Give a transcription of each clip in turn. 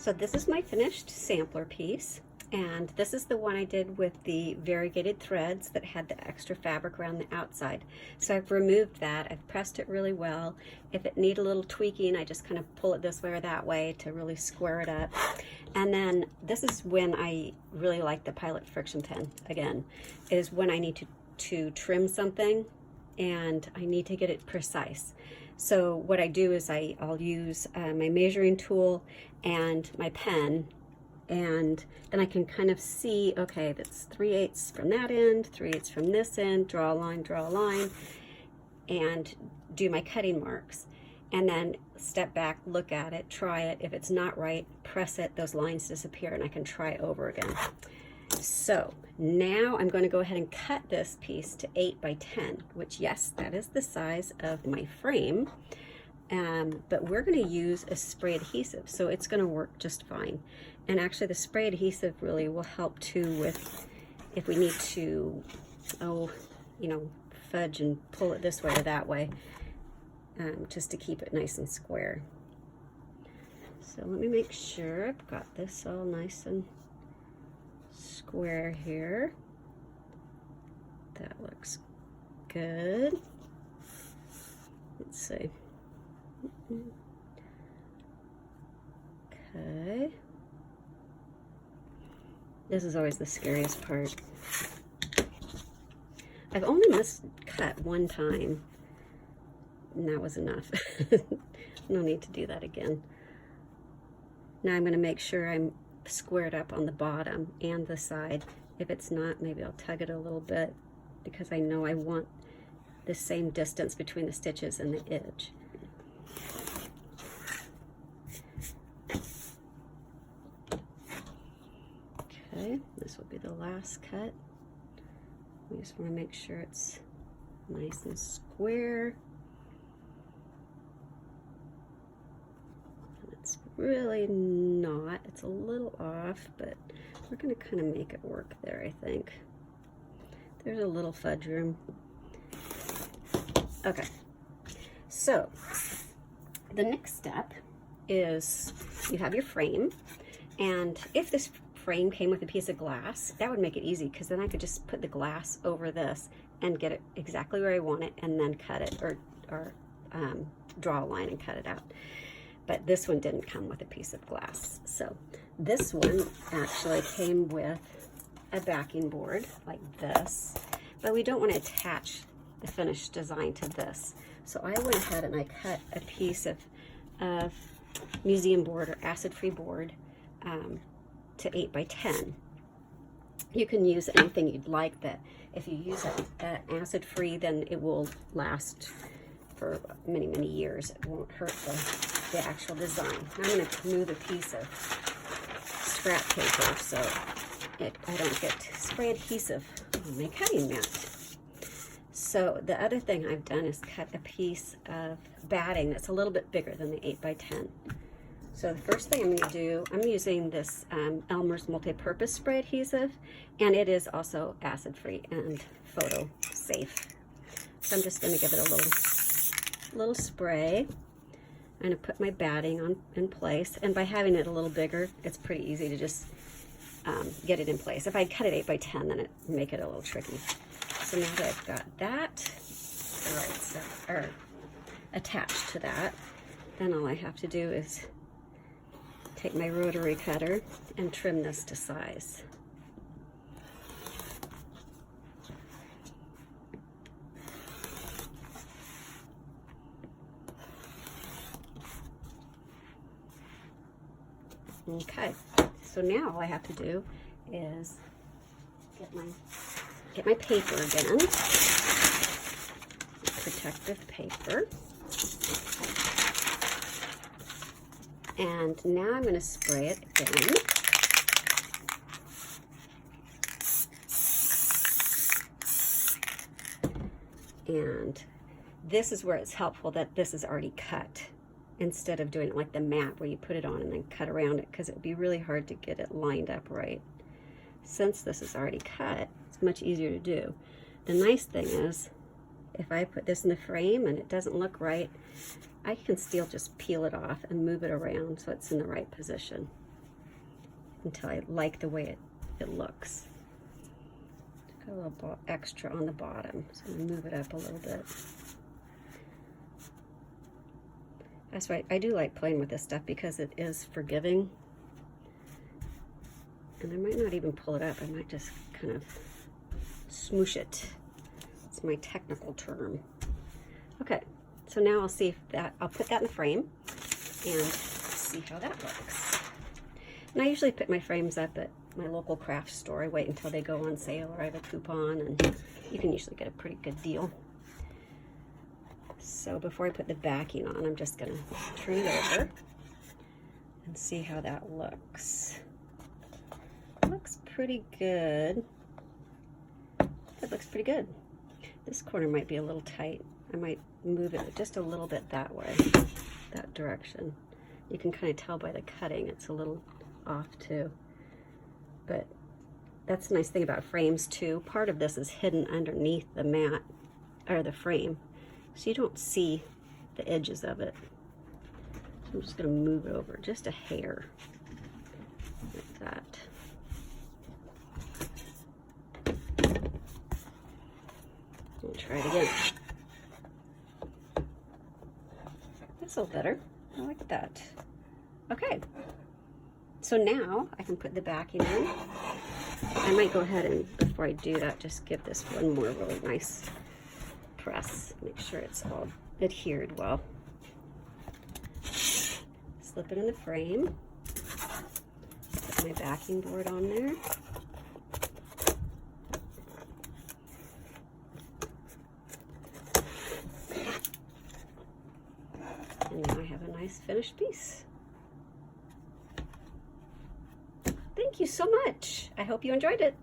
So this is my finished sampler piece, and this is the one I did with the variegated threads that had the extra fabric around the outside. So I've removed that, I've pressed it really well. If it needs a little tweaking, I just kind of pull it this way or that way to really square it up. And then this is when I really like the Pilot friction pen, again, is when I need to trim something and I need to get it precise. So what I do is I'll use my measuring tool and my pen, and then I can kind of see, okay, that's 3/8 from that end, 3/8 from this end, draw a line, and do my cutting marks. And then step back, look at it, try it. If it's not right, press it, those lines disappear, and I can try over again. So now I'm going to go ahead and cut this piece to 8 by 10, which, yes, that is the size of my frame. But we're going to use a spray adhesive, so it's going to work just fine. And actually the spray adhesive really will help too with if we need to, fudge and pull it this way or that way, just to keep it nice and square. So let me make sure I've got this all nice and square here. That looks good. Let's see. Okay. This is always the scariest part. I've only miscut one time, and that was enough. No need to do that again. Now I'm going to make sure I'm squared up on the bottom and the side. If it's not, maybe I'll tug it a little bit, because I know I want the same distance between the stitches and the edge. Okay, this will be the last cut. We just want to make sure it's nice and square. And it's really not, it's a little off, but we're going to kind of make it work there, I think. There's a little fudge room. Okay, so the next step is you have your frame, and if this frame came with a piece of glass, that would make it easy, because then I could just put the glass over this and get it exactly where I want it, and then cut it or draw a line and cut it out. But this one didn't come with a piece of glass. So this one actually came with a backing board like this, but we don't want to attach the finished design to this. So I went ahead and I cut a piece of museum board or acid-free board to 8 by 10. You can use anything you'd like, that if you use it acid-free, then it will last for many, many years. It won't hurt the actual design. Now I'm going to move a piece of scrap paper so I don't get spray adhesive on my cutting mat. So the other thing I've done is cut a piece of batting that's a little bit bigger than the 8 by 10. So the first thing I'm going to do, I'm using this Elmer's multi-purpose spray adhesive, and it is also acid-free and photo safe. So I'm just going to give it a little spray. I'm going to put my batting in place, and by having it a little bigger, it's pretty easy to just get it in place. If I cut it 8 by 10, then it would make it a little tricky. So now that I've got that attached to that, then all I have to do is take my rotary cutter and trim this to size. Okay, so now all I have to do is get my paper again, protective paper. And now I'm going to spray it again. And this is where it's helpful that this is already cut, instead of doing it like the mat where you put it on and then cut around it, because it would be really hard to get it lined up right. Since this is already cut, it's much easier to do. The nice thing is, if I put this in the frame and it doesn't look right, I can still just peel it off and move it around so it's in the right position. until I like the way it looks. Got a little extra on the bottom, so I'm gonna move it up a little bit. That's why I do like playing with this stuff, because it is forgiving. And I might not even pull it up. I might just kind of smoosh it. It's my technical term. Okay, so now I'll see if I'll put that in the frame and see how that looks. And I usually put my frames up at my local craft store. I wait until they go on sale, or I have a coupon, and you can usually get a pretty good deal. So before I put the backing on, I'm just gonna turn it over and see how that looks. Looks pretty good. That looks pretty good. This corner might be a little tight. I might move it just a little bit that way, that direction. You can kind of tell by the cutting it's a little off too. But that's the nice thing about frames too. Part of this is hidden underneath the mat, or the frame, so you don't see the edges of it. So I'm just gonna move it over just a hair, like that. I'll try it again. That's a little better. I like that. Okay. So now I can put the backing in. I might go ahead and, before I do that, just give this one more really nice press. Make sure it's all adhered well. Slip it in the frame. Put my backing board on there. And now I have a nice finished piece. Thank you so much. I hope you enjoyed it.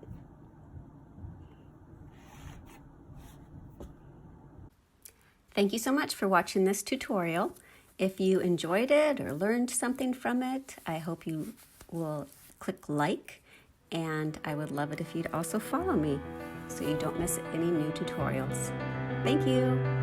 Thank you so much for watching this tutorial. If you enjoyed it or learned something from it, I hope you will click like, and I would love it if you'd also follow me so you don't miss any new tutorials. Thank you.